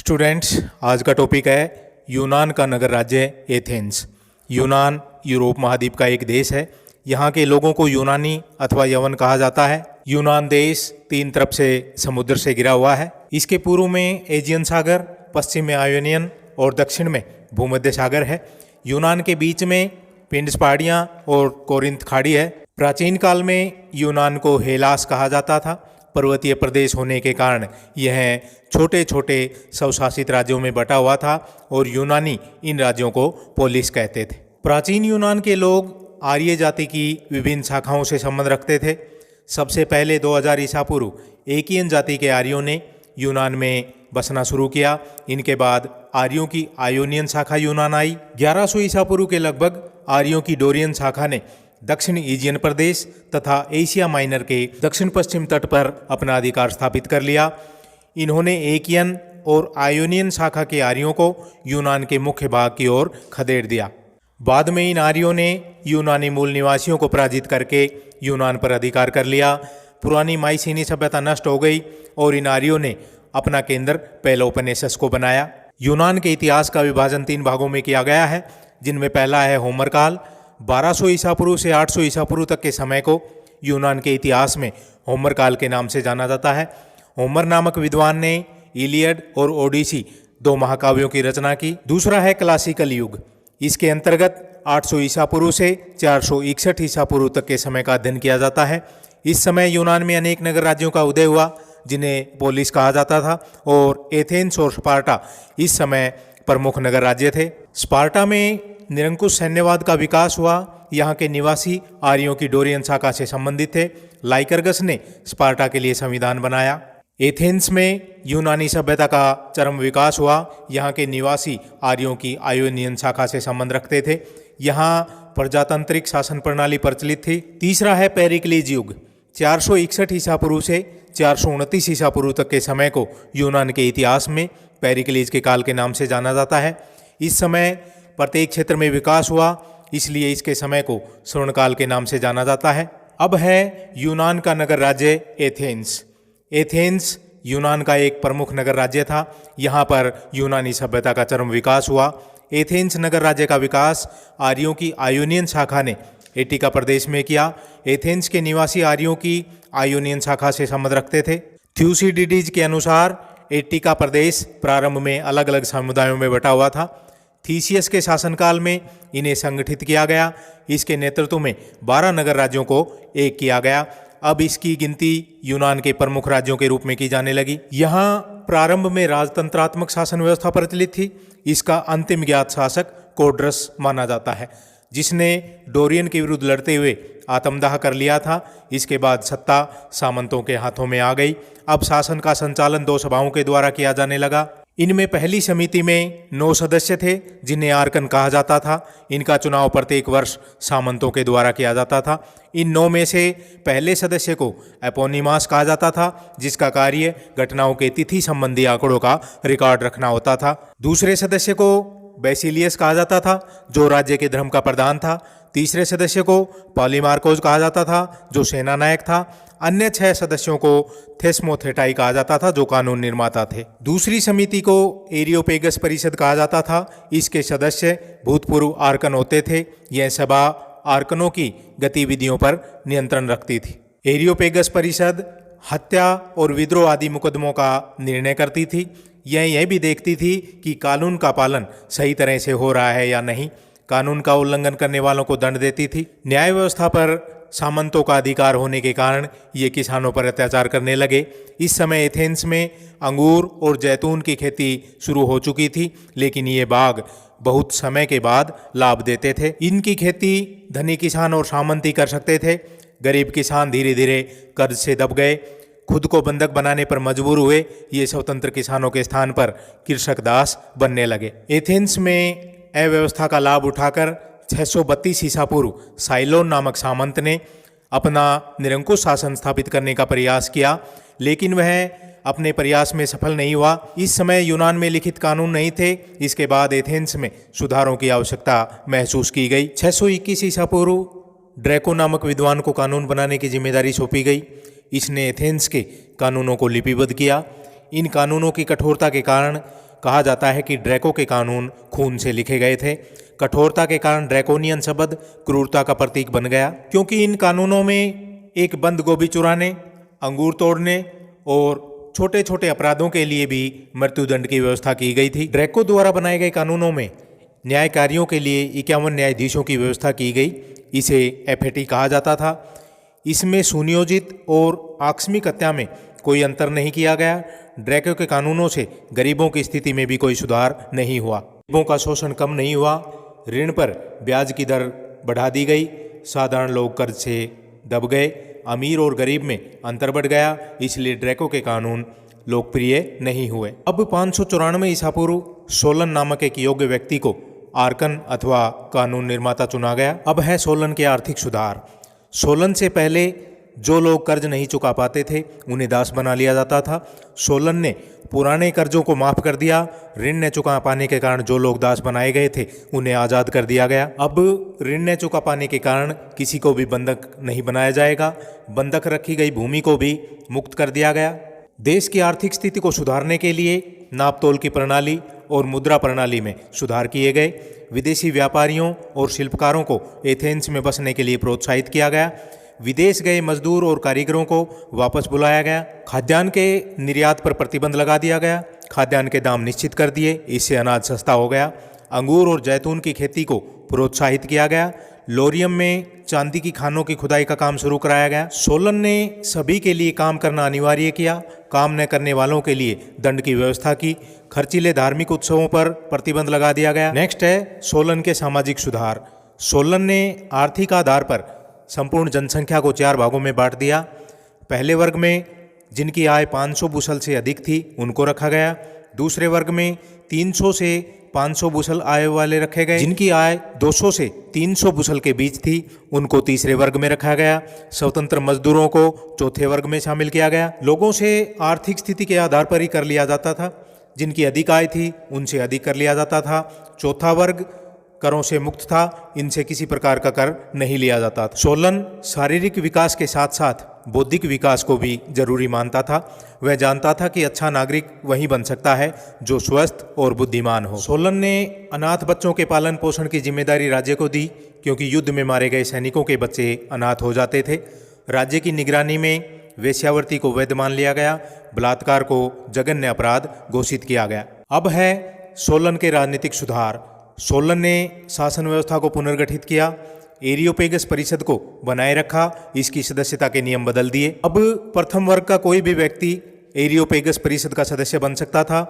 Students, आज का topic है यूनान का नगर राज्य एथेंस। यूनान यूरोप महाद्वीप का एक देश है। यहाँ के लोगों को यूनानी अथवा यवन कहा जाता है। यूनान देश तीन तरफ से समुद्र से घिरा हुआ है। इसके पूर्व में एजियन सागर, पश्चिम में आयोनियन और दक्षिण में भूमध्य सागर है। यूनान के बीच में पिंडस पहाड़ियाँ और कोरिंथ खाड़ी है। प्राचीन काल में यूनान को हेलास कहा जाता था। पर्वतीय प्रदेश होने के कारण यह छोटे छोटे स्वशासित राज्यों में बटा हुआ था और यूनानी इन राज्यों को पोलिस कहते थे। प्राचीन यूनान के लोग आर्य जाति की विभिन्न शाखाओं से संबंध रखते थे। सबसे पहले 2000 ईसा पूर्व एकियन जाति के आर्यों ने यूनान में बसना शुरू किया। इनके बाद आर्यों की आयोनियन शाखा यूनान आई। 1100 ईसा पूर्व के लगभग आर्यों की डोरियन शाखा ने दक्षिण एशियन प्रदेश तथा एशिया माइनर के दक्षिण पश्चिम तट पर अपना अधिकार स्थापित कर लिया। इन्होंने एकियन और आयोनियन शाखा के आर्यों को यूनान के मुख्य भाग की ओर खदेड़ दिया। बाद में इन आर्यों ने यूनानी मूल निवासियों को पराजित करके यूनान पर अधिकार कर लिया। पुरानी माइसीनी सभ्यता नष्ट हो गई और इन आर्यों ने अपना केंद्र पेलोपोनेसस को बनाया। यूनान के इतिहास का विभाजन 3 भागों में किया गया है, जिनमें पहला है होमर काल। 1200 ईसा पूर्व से 800 ईसा पूर्व तक के समय को यूनान के इतिहास में होमर काल के नाम से जाना जाता है। होमर नामक विद्वान ने इलियड और ओडिसी 2 महाकाव्यों की रचना की। दूसरा है क्लासिकल युग। इसके अंतर्गत 800 ईसा पूर्व से 461 ईसा पूर्व तक के समय का अध्ययन किया जाता है। इस समय यूनान में अनेक नगर राज्यों का उदय हुआ, जिन्हें पोलिस कहा जाता था, और एथेंस और स्पार्टा इस समय प्रमुख नगर राज्य थे। स्पार्टा में निरंकुश सैन्यवाद का विकास हुआ। यहाँ के निवासी आर्यों की डोरियन शाखा से संबंधित थे। लाइकर्गस ने स्पार्टा के लिए संविधान बनाया। एथेंस में यूनानी सभ्यता का चरम विकास हुआ। यहाँ के निवासी आर्यों की आयोनियन शाखा से संबंध रखते थे। यहाँ प्रजातांत्रिक शासन प्रणाली प्रचलित थी। तीसरा है पेरिक्लीज युग। 461 ईसा पूर्व से 429 ईसा पूर्व तक के समय को यूनान के इतिहास में पेरिक्लीज के काल के नाम से जाना जाता है। इस समय प्रत्येक क्षेत्र में विकास हुआ, इसलिए इसके समय को स्वर्णकाल के नाम से जाना जाता है। अब है यूनान का नगर राज्य एथेंस। एथेंस यूनान का एक प्रमुख नगर राज्य था। यहाँ पर यूनानी सभ्यता का चरम विकास हुआ। एथेंस नगर राज्य का विकास आर्यों की आयोनियन शाखा ने एटिका प्रदेश में किया। एथेंस के निवासी आर्यों की आयोनियन शाखा से संबंध रखते थे। थ्यूसिडिडीज के अनुसार एटिका प्रदेश प्रारंभ में अलग अलग समुदायों में बटा हुआ था। थीसियस के शासनकाल में इन्हें संगठित किया गया। इसके नेतृत्व में 12 नगर राज्यों को एक किया गया। अब इसकी गिनती यूनान के प्रमुख राज्यों के रूप में की जाने लगी। यहाँ प्रारंभ में राजतंत्रात्मक शासन व्यवस्था प्रचलित थी। इसका अंतिम ज्ञात शासक कोड्रस माना जाता है, जिसने डोरियन के विरुद्ध लड़ते हुए आत्मदाह कर लिया था। इसके बाद सत्ता सामंतों के हाथों में आ गई। अब शासन का संचालन 2 सभाओं के द्वारा किया जाने लगा। इनमें पहली समिति में 9 सदस्य थे, जिन्हें आर्कन कहा जाता था। इनका चुनाव प्रत्येक वर्ष सामंतों के द्वारा किया जाता था। इन 9 में से पहले सदस्य को एपोनिमास कहा जाता था, जिसका कार्य घटनाओं के तिथि संबंधी आंकड़ों का रिकॉर्ड रखना होता था। दूसरे सदस्य को बेसिलियस कहा जाता था, जो राज्य के धर्म का प्रधान था। तीसरे सदस्य को पॉलीमार्कोस कहा जाता था, जो सेना नायक था। अन्य 6 सदस्यों को थेस्मोथेटाई कहा जाता था, जो कानून निर्माता थे। दूसरी समिति को एरियोपेगस परिषद कहा जाता था। इसके सदस्य भूतपूर्व आर्कन होते थे। यह सभा आर्कनों की गतिविधियों पर नियंत्रण रखती थी। एरियोपेगस परिषद हत्या और विद्रोह आदि मुकदमों का निर्णय करती थी। यह भी देखती थी कि कानून का पालन सही तरह से हो रहा है या नहीं। कानून का उल्लंघन करने वालों को दंड देती थी। न्याय व्यवस्था पर सामंतों का अधिकार होने के कारण ये किसानों पर अत्याचार करने लगे। इस समय एथेंस में अंगूर और जैतून की खेती शुरू हो चुकी थी, लेकिन ये बाग बहुत समय के बाद लाभ देते थे। इनकी खेती धनी किसान और सामंत ही कर सकते थे। गरीब किसान धीरे धीरे कर्ज से दब गए, खुद को बंधक बनाने पर मजबूर हुए। ये स्वतंत्र किसानों के स्थान पर कृषक दास बनने लगे। एथेंस में अव्यवस्था का लाभ उठाकर 632 ईसा पूर्व साइलोन नामक सामंत ने अपना निरंकुश शासन स्थापित करने का प्रयास किया, लेकिन वह अपने प्रयास में सफल नहीं हुआ। इस समय यूनान में लिखित कानून नहीं थे। इसके बाद एथेंस में सुधारों की आवश्यकता महसूस की गई। 621 ईसा पूर्व ड्रैको नामक विद्वान को कानून बनाने की जिम्मेदारी सौंपी गई। इसने एथेंस के कानूनों को लिपिबद्ध किया। इन कानूनों की कठोरता के कारण कहा जाता है कि ड्रैको के कानून खून से लिखे गए थे। कठोरता के कारण ड्रैकोनियन शब्द क्रूरता का प्रतीक बन गया, क्योंकि इन कानूनों में एक बंद गोभी चुराने, अंगूर तोड़ने और छोटे छोटे अपराधों के लिए भी मृत्युदंड की व्यवस्था की गई थी। ड्रैको द्वारा बनाए गए कानूनों में न्याय कार्यों के लिए 51 न्यायाधीशों की व्यवस्था की गई। इसे एफएटी कहा जाता था। इसमें सुनियोजित और आकस्मिक हत्या में कोई अंतर नहीं किया गया। ड्रैको के कानूनों से गरीबों की स्थिति में भी कोई सुधार नहीं हुआ। गरीबों का शोषण कम नहीं हुआ। ऋण पर ब्याज की दर बढ़ा दी गई। साधारण लोग कर्ज से दब गए। अमीर और गरीब में अंतर बढ़ गया। इसलिए ड्रैको के कानून लोकप्रिय नहीं हुए। अब 594 ईसा पूर्व सोलन नामक एक योग्य व्यक्ति को आर्कन अथवा कानून निर्माता चुना गया। अब है सोलन के आर्थिक सुधार। सोलन से पहले जो लोग कर्ज नहीं चुका पाते थे उन्हें दास बना लिया जाता था। सोलन ने पुराने कर्जों को माफ कर दिया। ऋण न चुका पाने के कारण जो लोग दास बनाए गए थे उन्हें आज़ाद कर दिया गया। अब ऋण न चुका पाने के कारण किसी को भी बंधक नहीं बनाया जाएगा। बंधक रखी गई भूमि को भी मुक्त कर दिया गया। देश की आर्थिक स्थिति को सुधारने के लिए नापतोल की प्रणाली और मुद्रा प्रणाली में सुधार किए गए। विदेशी व्यापारियों और शिल्पकारों को एथेंस में बसने के लिए प्रोत्साहित किया गया। विदेश गए मजदूर और कारीगरों को वापस बुलाया गया। खाद्यान्न के निर्यात पर प्रतिबंध लगा दिया गया। खाद्यान्न के दाम निश्चित कर दिए। इससे अनाज सस्ता हो गया। अंगूर और जैतून की खेती को प्रोत्साहित किया गया। लोरियम में चांदी की खानों की खुदाई का काम शुरू कराया गया। सोलन ने सभी के लिए काम करना अनिवार्य किया। काम न करने वालों के लिए दंड की व्यवस्था की। खर्चीले धार्मिक उत्सवों पर प्रतिबंध लगा दिया गया। नेक्स्ट है सोलन के सामाजिक सुधार। सोलन ने आर्थिक आधार पर संपूर्ण जनसंख्या को 4 भागों में बांट दिया। पहले वर्ग में जिनकी आय 500 बुशल से अधिक थी उनको रखा गया। दूसरे वर्ग में 300 से 500 बुशल आय वाले रखे गए। जिनकी आय 200 से 300 बुशल के बीच थी उनको तीसरे वर्ग में रखा गया। स्वतंत्र मजदूरों को चौथे वर्ग में शामिल किया गया। लोगों से आर्थिक स्थिति के आधार पर ही कर लिया जाता था। जिनकी अधिक आय थी उनसे अधिक कर लिया जाता था। चौथा वर्ग करों से मुक्त था। इनसे किसी प्रकार का कर नहीं लिया जाता था। सोलन शारीरिक विकास के साथ साथ बौद्धिक विकास को भी जरूरी मानता था। वह जानता था कि अच्छा नागरिक वही बन सकता है जो स्वस्थ और बुद्धिमान हो। सोलन ने अनाथ बच्चों के पालन पोषण की जिम्मेदारी राज्य को दी, क्योंकि युद्ध में मारे गए सैनिकों के बच्चे अनाथ हो जाते थे। राज्य की निगरानी में वेश्यावृत्ति को वैध मान लिया गया। बलात्कार को जघन्य अपराध घोषित किया गया। अब है सोलन के राजनीतिक सुधार। सोलन ने शासन व्यवस्था को पुनर्गठित किया। एरियोपेगस परिषद को बनाए रखा। इसकी सदस्यता के नियम बदल दिए। अब प्रथम वर्ग का कोई भी व्यक्ति एरियोपेगस परिषद का सदस्य बन सकता था।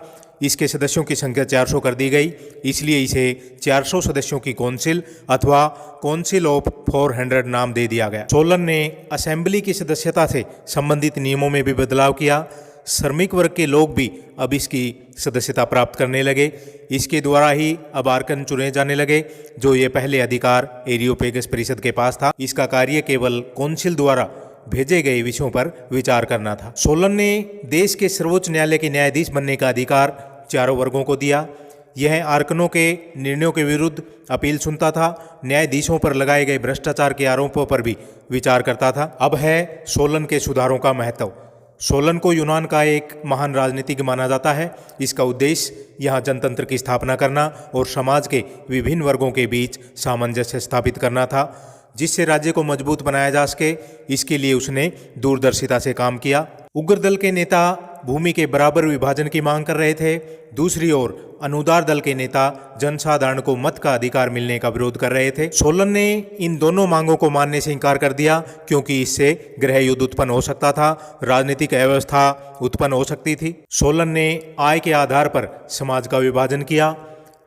इसके सदस्यों की संख्या 400 कर दी गई। इसलिए इसे 400 सदस्यों की कौंसिल अथवा कौंसिल ऑफ 400 नाम दे दिया गया। सोलन ने असेंबली की सदस्यता से संबंधित नियमों में भी बदलाव किया। श्रमिक वर्ग के लोग भी अब इसकी सदस्यता प्राप्त करने लगे। इसके द्वारा ही अब आर्कन चुने जाने लगे, जो ये पहले अधिकार एरियोपेगस परिषद के पास था। इसका कार्य केवल कौंसिल द्वारा भेजे गए विषयों पर विचार करना था। सोलन ने देश के सर्वोच्च न्यायालय के न्यायाधीश बनने का अधिकार चारों वर्गों को दिया। यह आर्कनों के निर्णयों के विरुद्ध अपील सुनता था। न्यायाधीशों पर लगाए गए भ्रष्टाचार के आरोपों पर भी विचार करता था। अब है सोलन के सुधारों का महत्व। सोलन को यूनान का एक महान राजनीतिज्ञ माना जाता है। इसका उद्देश्य यहाँ जनतंत्र की स्थापना करना और समाज के विभिन्न वर्गों के बीच सामंजस्य स्थापित करना था, जिससे राज्य को मजबूत बनाया जा सके। इसके लिए उसने दूरदर्शिता से काम किया। उग्र दल के नेता भूमि के बराबर विभाजन की मांग कर रहे थे। दूसरी ओर अनुदार दल के नेता जनसाधारण को मत का अधिकार मिलने का विरोध कर रहे थे। सोलन ने इन दोनों मांगों को मानने से इनकार कर दिया, क्योंकि इससे गृह युद्ध उत्पन्न हो सकता था, राजनीतिक अव्यवस्था उत्पन्न हो सकती थी। सोलन ने आय के आधार पर समाज का विभाजन किया।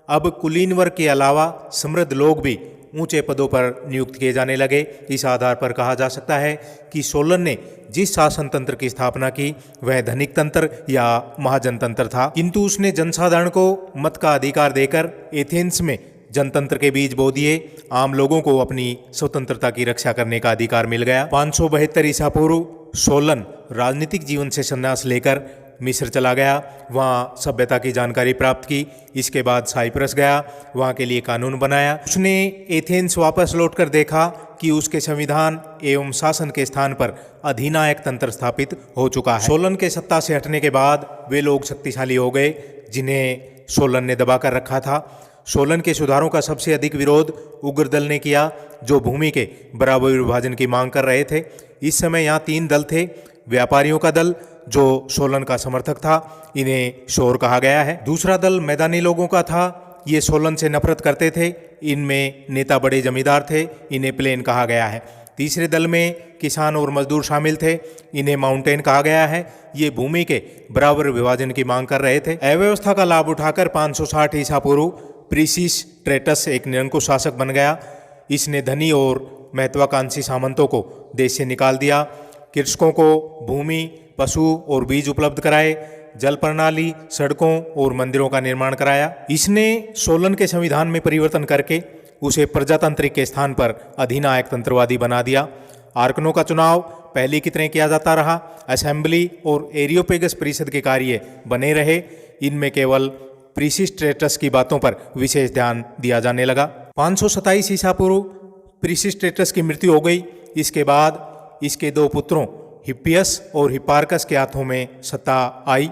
अब कुलीन वर्ग के अलावा समृद्ध लोग भी ऊंचे पदों पर नियुक्त किए जाने लगे। इस आधार पर कहा जा सकता है कि सोलन ने जिस शासन तंत्र की स्थापना की वह धनिक तंत्र या महाजनतंत्र था, किंतु उसने जनसाधारण को मत का अधिकार देकर एथेंस में जनतंत्र के बीज बो दिए। आम लोगों को अपनी स्वतंत्रता की रक्षा करने का अधिकार मिल गया। 572 ईसा पूर्व सोलन राजनीतिक जीवन से संन्यास लेकर मिस्र चला गया। वहाँ सभ्यता की जानकारी प्राप्त की। इसके बाद साइप्रस गया, वहाँ के लिए कानून बनाया। उसने एथेंस वापस लौटकर देखा कि उसके संविधान एवं शासन के स्थान पर अधिनायक तंत्र स्थापित हो चुका है। सोलन के सत्ता से हटने के बाद वे लोग शक्तिशाली हो गए जिन्हें सोलन ने दबाकर रखा था। सोलन के सुधारों का सबसे अधिक विरोध उग्र दल ने किया, जो भूमि के बराबर विभाजन की मांग कर रहे थे। इस समय यहाँ 3 दल थे। व्यापारियों का दल, जो सोलन का समर्थक था, इन्हें शोर कहा गया है। दूसरा दल मैदानी लोगों का था, ये सोलन से नफरत करते थे। इनमें नेता बड़े जमींदार थे, इन्हें प्लेन कहा गया है। तीसरे दल में किसान और मजदूर शामिल थे, इन्हें माउंटेन कहा गया है। ये भूमि के बराबर विभाजन की मांग कर रहे थे। अव्यवस्था का लाभ उठाकर 560 ईसा पूर्व प्रीसिस्ट्रेटस एक निरंकुश शासक बन गया। इसने धनी और महत्वाकांक्षी सामंतों को देश से निकाल दिया, कृषकों को भूमि, पशु और बीज उपलब्ध कराए, जल प्रणाली, सड़कों और मंदिरों का निर्माण कराया। इसने सोलन के संविधान में परिवर्तन करके उसे प्रजातांत्रिक के स्थान पर अधिनायक तंत्रवादी बना दिया। आर्कनों का चुनाव पहले की तरह किया जाता रहा। असेंबली और एरियोपेगस परिषद के कार्य बने रहे। इनमें केवल प्रीसिस्ट्रेटस की बातों पर विशेष ध्यान दिया जाने लगा। 527 ईसा पूर्व प्रीसिस्ट्रेटस की मृत्यु हो गई। इसके बाद इसके 2 पुत्रों हिप्पियस और हिप्पार्कस के हाथों में सत्ता आई।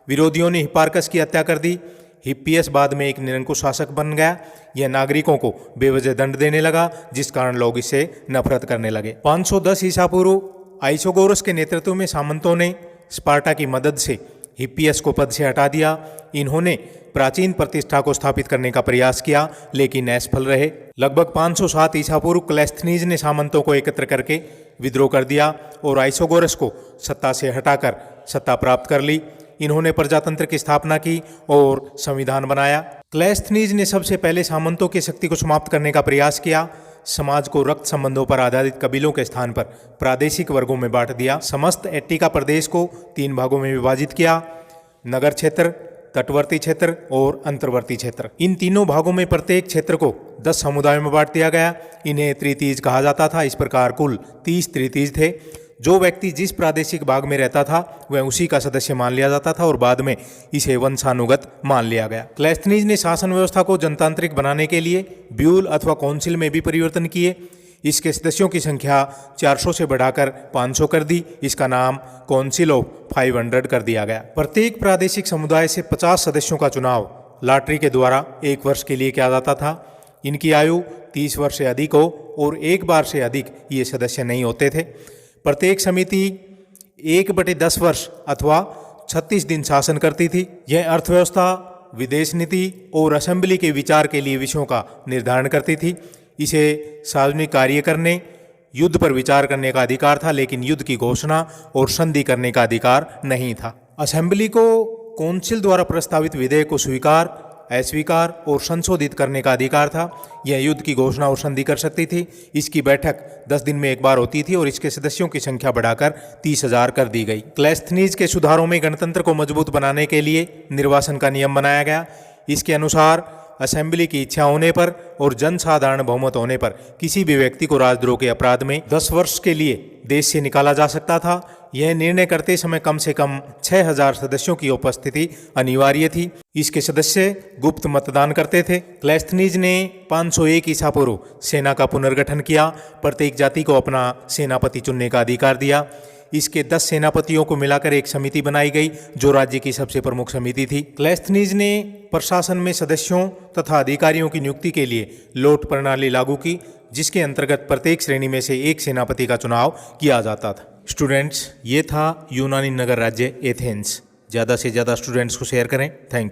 विरोधियों ने हिप्पार्कस की हत्या कर दी। हिप्पियस बाद में एक निरंकुश शासक बन गया। यह नागरिकों को बेवजह दंड देने लगा, जिस कारण लोग इससे नफरत करने लगे। 510 ईसा पूर्व आइसोगोरस के नेतृत्व में सामंतों ने स्पार्टा की मदद से हिप्पियस को पद से हटा दिया। इन्होंने प्राचीन प्रतिष्ठा को स्थापित करने का प्रयास किया, लेकिन असफल रहे। लगभग 507 ईसा पूर्व क्लेस्थनीज ने सामंतों को एकत्र करके विद्रोह कर दिया और आइसोगोरस को सत्ता से हटाकर सत्ता प्राप्त कर ली। इन्होंने प्रजातंत्र की स्थापना की और संविधान बनाया। क्लेस्थनीज ने सबसे पहले सामंतों की शक्ति को समाप्त करने का प्रयास किया। समाज को रक्त संबंधों पर आधारित कबीलों के स्थान पर प्रादेशिक वर्गों में बांट दिया। समस्त एट्टिका प्रदेश को 3 भागों में विभाजित किया: नगर क्षेत्र, तटवर्ती क्षेत्र और अंतर्वर्ती क्षेत्र। इन तीनों भागों में प्रत्येक क्षेत्र को 10 समुदायों में बांट दिया गया। इन्हें त्रितीज कहा जाता था। इस प्रकार कुल 30 त्रितीज थे। जो व्यक्ति जिस प्रादेशिक भाग में रहता था वह उसी का सदस्य मान लिया जाता था और बाद में इसे वंशानुगत मान लिया गया। क्लेस्थनीज ने शासन व्यवस्था को जनतांत्रिक बनाने के लिए ब्यूल अथवा काउंसिल में भी परिवर्तन किए। इसके सदस्यों की संख्या 400 से बढ़ाकर 500 कर दी। इसका नाम काउंसिल ऑफ 500 कर दिया गया। प्रत्येक प्रादेशिक समुदाय से 50 सदस्यों का चुनाव लॉटरी के द्वारा 1 वर्ष के लिए किया जाता था। इनकी आयु 30 वर्ष से अधिक हो और 1 बार से अधिक ये सदस्य नहीं होते थे। प्रत्येक समिति 1/10 वर्ष अथवा 36 दिन शासन करती थी। यह अर्थव्यवस्था, विदेश नीति और असेंबली के विचार के लिए विषयों का निर्धारण करती थी। इसे सार्वजनिक कार्य करने, युद्ध पर विचार करने का अधिकार था, लेकिन युद्ध की घोषणा और संधि करने का अधिकार नहीं था। असेंबली को काउंसिल द्वारा प्रस्तावित विधेयक को स्वीकार, अस्वीकार और संशोधित करने का अधिकार था। यह युद्ध की घोषणा और संधि कर सकती थी। इसकी बैठक 10 दिन में एक बार होती थी और इसके सदस्यों की संख्या बढ़ाकर 30,000 कर दी गई। क्लेस्थनीज के सुधारों में गणतंत्र को मजबूत बनाने के लिए निर्वासन का नियम बनाया गया। इसके अनुसार असेंबली की इच्छा होने पर और जनसाधारण बहुमत होने पर किसी भी व्यक्ति को राजद्रोह के अपराध में 10 वर्ष के लिए देश से निकाला जा सकता था। यह निर्णय करते समय कम से कम 6,000 सदस्यों की उपस्थिति अनिवार्य थी। इसके सदस्य गुप्त मतदान करते थे। क्लेस्थनीज ने 501 ईसा पूर्व सेना का पुनर्गठन किया। प्रत्येक जाति को अपना सेनापति चुनने का अधिकार दिया। इसके 10 सेनापतियों को मिलाकर एक समिति बनाई गई, जो राज्य की सबसे प्रमुख समिति थी। क्लेस्थनीज ने प्रशासन में सदस्यों तथा अधिकारियों की नियुक्ति के लिए लोट प्रणाली लागू की, जिसके अंतर्गत प्रत्येक श्रेणी में से एक सेनापति का चुनाव किया जाता था। स्टूडेंट्स, ये था यूनानी नगर राज्य एथेंस। ज़्यादा से ज़्यादा स्टूडेंट्स को शेयर करें। Thank you.